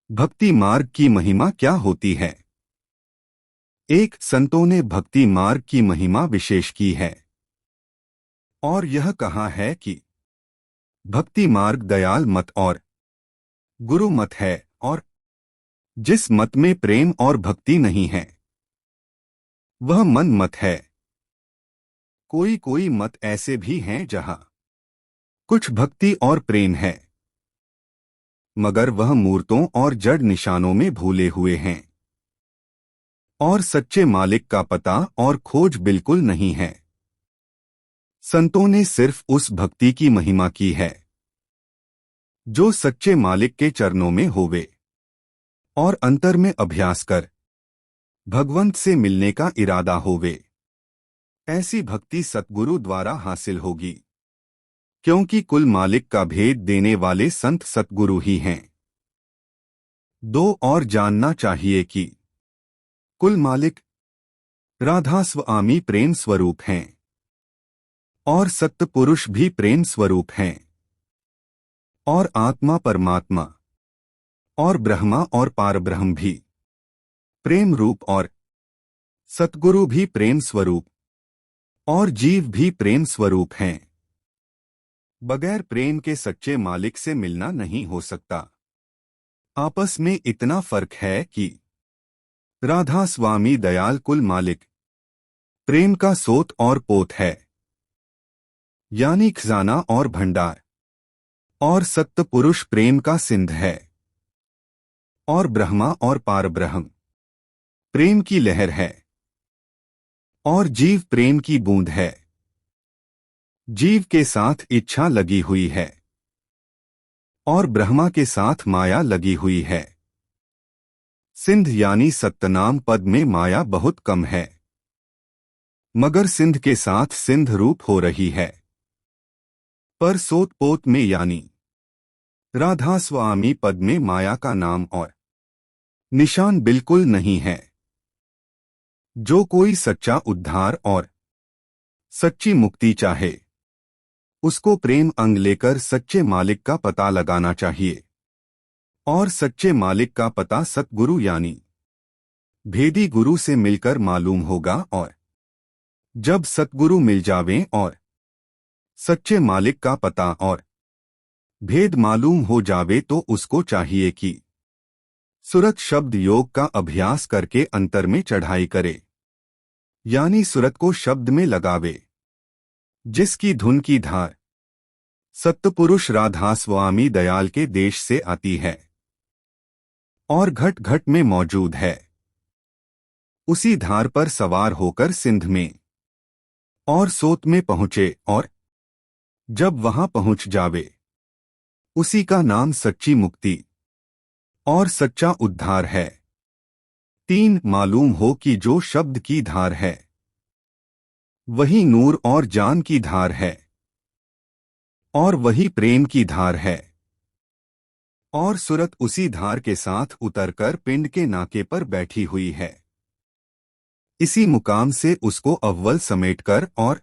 भक्ति मार्ग की महिमा क्या होती है? एक संतों ने भक्ति मार्ग की महिमा विशेष की है और यह कहा है कि भक्ति मार्ग दयाल मत और गुरु मत है, और जिस मत में प्रेम और भक्ति नहीं है वह मन मत है। कोई कोई मत ऐसे भी हैं जहां कुछ भक्ति और प्रेम है, मगर वह मूर्तों और जड़ निशानों में भूले हुए हैं और सच्चे मालिक का पता और खोज बिल्कुल नहीं है। संतों ने सिर्फ उस भक्ति की महिमा की है जो सच्चे मालिक के चरणों में होवे और अंतर में अभ्यास कर भगवंत से मिलने का इरादा होवे। ऐसी भक्ति सतगुरु द्वारा हासिल होगी, क्योंकि कुल मालिक का भेद देने वाले संत सतगुरु ही हैं। दो और जानना चाहिए कि कुल मालिक राधा स्वामी प्रेम स्वरूप हैं और सत्य पुरुष भी प्रेम स्वरूप हैं, और आत्मा परमात्मा और ब्रह्मा और पारब्रह्म भी प्रेम रूप, और सतगुरु भी प्रेम स्वरूप और जीव भी प्रेम स्वरूप हैं। बगैर प्रेम के सच्चे मालिक से मिलना नहीं हो सकता। आपस में इतना फर्क है कि राधा स्वामी दयाल कुल मालिक प्रेम का सोत और पोत है, यानी खजाना और भंडार, और सत्य पुरुष प्रेम का सिंध है, और ब्रह्मा और पारब्रह्म प्रेम की लहर है, और जीव प्रेम की बूंद है। जीव के साथ इच्छा लगी हुई है और ब्रह्मा के साथ माया लगी हुई है। सिंध यानी सत्यनाम पद में माया बहुत कम है, मगर सिंध के साथ सिंध रूप हो रही है। पर सोत पोत में यानी राधा स्वामी पद में माया का नाम और निशान बिल्कुल नहीं है। जो कोई सच्चा उद्धार और सच्ची मुक्ति चाहे उसको प्रेम अंग लेकर सच्चे मालिक का पता लगाना चाहिए, और सच्चे मालिक का पता सतगुरु यानी भेदी गुरु से मिलकर मालूम होगा। और जब सतगुरु मिल जावें और सच्चे मालिक का पता और भेद मालूम हो जावे तो उसको चाहिए कि सुरत शब्द योग का अभ्यास करके अंतर में चढ़ाई करे, यानी सुरत को शब्द में लगावे, जिसकी धुन की धार सत्यपुरुष राधा स्वामी दयाल के देश से आती है और घट घट में मौजूद है। उसी धार पर सवार होकर सिंध में और सोत में पहुंचे, और जब वहां पहुंच जावे उसी का नाम सच्ची मुक्ति और सच्चा उद्धार है। तीन मालूम हो कि जो शब्द की धार है वही नूर और जान की धार है, और वही प्रेम की धार है, और सुरत उसी धार के साथ उतरकर पिंड के नाके पर बैठी हुई है। इसी मुकाम से उसको अव्वल समेटकर और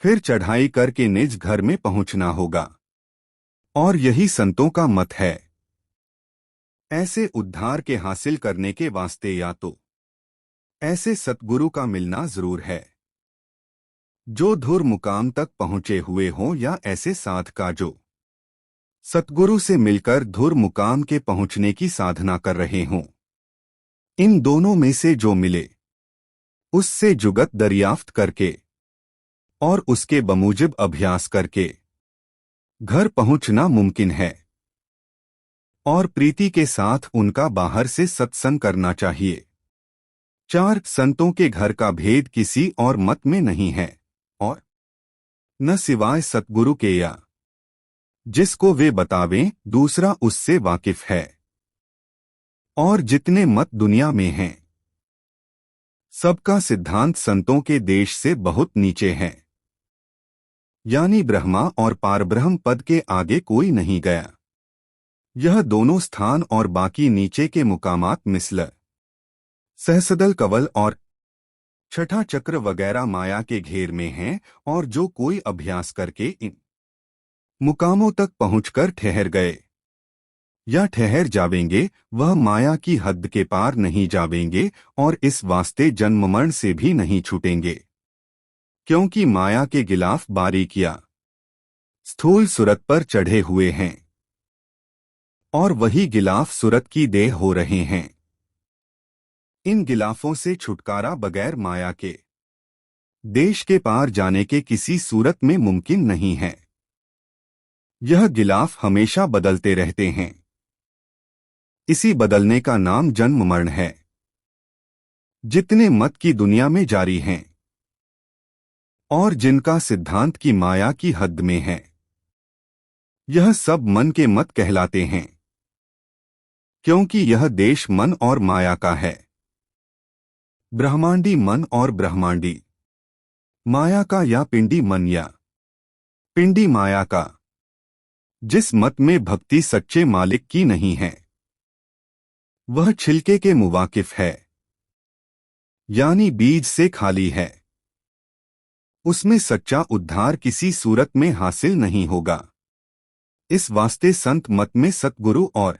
फिर चढ़ाई करके निज घर में पहुंचना होगा, और यही संतों का मत है। ऐसे उद्धार के हासिल करने के वास्ते या तो ऐसे सतगुरु का मिलना जरूर है जो धुर मुकाम तक पहुंचे हुए हों, या ऐसे साध का जो सतगुरु से मिलकर धुर मुकाम के पहुंचने की साधना कर रहे हों। इन दोनों में से जो मिले उससे जुगत दरियाफ्त करके और उसके बमूजिब अभ्यास करके घर पहुंचना मुमकिन है, और प्रीति के साथ उनका बाहर से सत्संग करना चाहिए। चार संतों के घर का भेद किसी और मत में नहीं है, और न सिवाय सतगुरु के, या जिसको वे बतावें दूसरा उससे वाकिफ है। और जितने मत दुनिया में हैं सबका सिद्धांत संतों के देश से बहुत नीचे है, यानी ब्रह्मा और पारब्रह्म पद के आगे कोई नहीं गया। यह दोनों स्थान और बाकी नीचे के मुकामात मिसल सहसदल कवल और छठा चक्र वगैरह माया के घेर में हैं, और जो कोई अभ्यास करके इन मुकामों तक पहुंचकर ठहर गए या ठहर जावेंगे, वह माया की हद के पार नहीं जावेंगे और इस वास्ते जन्म मरण से भी नहीं छूटेंगे, क्योंकि माया के गिलाफ बारीकियां स्थूल सूरत पर चढ़े हुए हैं और वही गिलाफ सूरत की देह हो रहे हैं। इन गिलाफों से छुटकारा बगैर माया के देश के पार जाने के किसी सूरत में मुमकिन नहीं है। यह गिलाफ हमेशा बदलते रहते हैं। इसी बदलने का नाम जन्म मरण है। जितने मत की दुनिया में जारी हैं और जिनका सिद्धांत की माया की हद में है, यह सब मन के मत कहलाते हैं, क्योंकि यह देश मन और माया का है। ब्रह्मांडी मन और ब्रह्मांडी माया का, या पिंडी मन या पिंडी माया का। जिस मत में भक्ति सच्चे मालिक की नहीं है, वह छिलके के मुवाकिफ है, यानी बीज से खाली है। उसमें सच्चा उद्धार किसी सूरत में हासिल नहीं होगा। इस वास्ते संत मत में सतगुरु और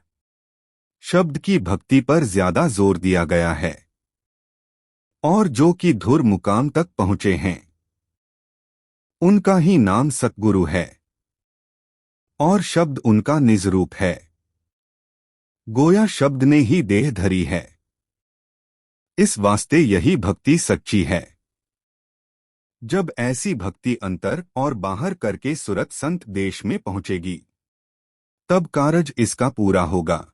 शब्द की भक्ति पर ज्यादा जोर दिया गया है, और जो कि धुर मुकाम तक पहुंचे हैं, उनका ही नाम सतगुरु है और शब्द उनका निज रूप है। गोया शब्द ने ही देह धरी है। इस वास्ते यही भक्ति सच्ची है। जब ऐसी भक्ति अंतर और बाहर करके सुरत संत देश में पहुंचेगी, तब कारज इसका पूरा होगा।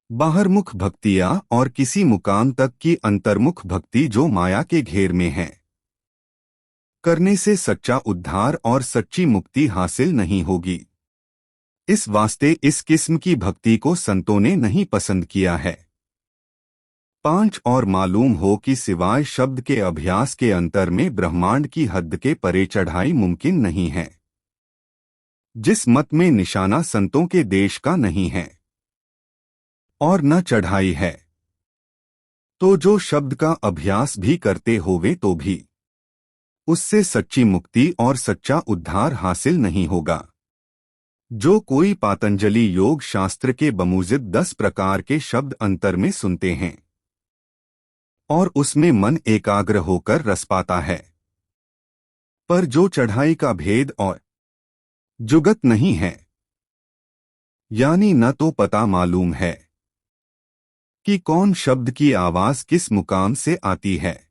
बाहरमुख भक्तियां और किसी मुकाम तक की अंतर्मुख भक्ति जो माया के घेर में है, करने से सच्चा उद्धार और सच्ची मुक्ति हासिल नहीं होगी। इस वास्ते इस किस्म की भक्ति को संतों ने नहीं पसंद किया है। 5 और मालूम हो कि सिवाय शब्द के अभ्यास के अंतर में ब्रह्मांड की हद के परे चढ़ाई मुमकिन नहीं है। जिस मत में निशाना संतों के देश का नहीं है और न चढ़ाई है, तो जो शब्द का अभ्यास भी करते होवे तो भी उससे सच्ची मुक्ति और सच्चा उद्धार हासिल नहीं होगा। जो कोई पातंजलि योग शास्त्र के बमुजिद 10 प्रकार के शब्द अंतर में सुनते हैं और उसमें मन एकाग्र होकर रस पाता है, पर जो चढ़ाई का भेद और जुगत नहीं है, यानी न तो पता मालूम है कि कौन शब्द की आवाज किस मुकाम से आती है,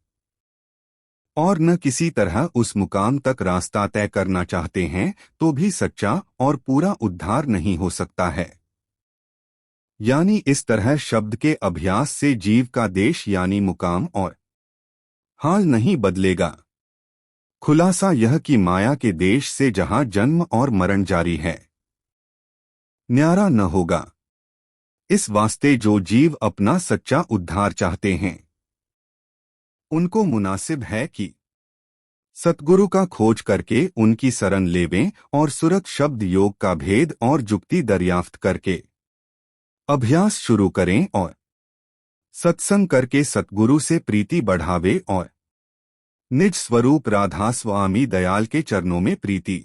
और न किसी तरह उस मुकाम तक रास्ता तय करना चाहते हैं, तो भी सच्चा और पूरा उद्धार नहीं हो सकता है। यानी इस तरह शब्द के अभ्यास से जीव का देश यानी मुकाम और हाल नहीं बदलेगा। खुलासा यह कि माया के देश से जहां जन्म और मरण जारी है, न्यारा न होगा। इस वास्ते जो जीव अपना सच्चा उद्धार चाहते हैं, उनको मुनासिब है कि सतगुरु का खोज करके उनकी शरण लेवें और सुरत शब्द योग का भेद और जुक्ति दरियाफ्त करके अभ्यास शुरू करें और सत्संग करके सतगुरु से प्रीति बढ़ावे और निज स्वरूप राधा स्वामी दयाल के चरणों में प्रीति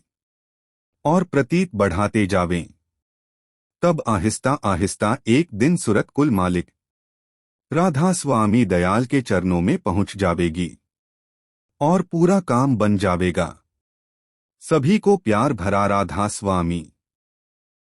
और प्रतीत बढ़ाते जावें। तब आहिस्ता आहिस्ता एक दिन सुरत कुल मालिक राधा स्वामी दयाल के चरणों में पहुंच जावेगी और पूरा काम बन जावेगा। सभी को प्यार भरा राधा स्वामी।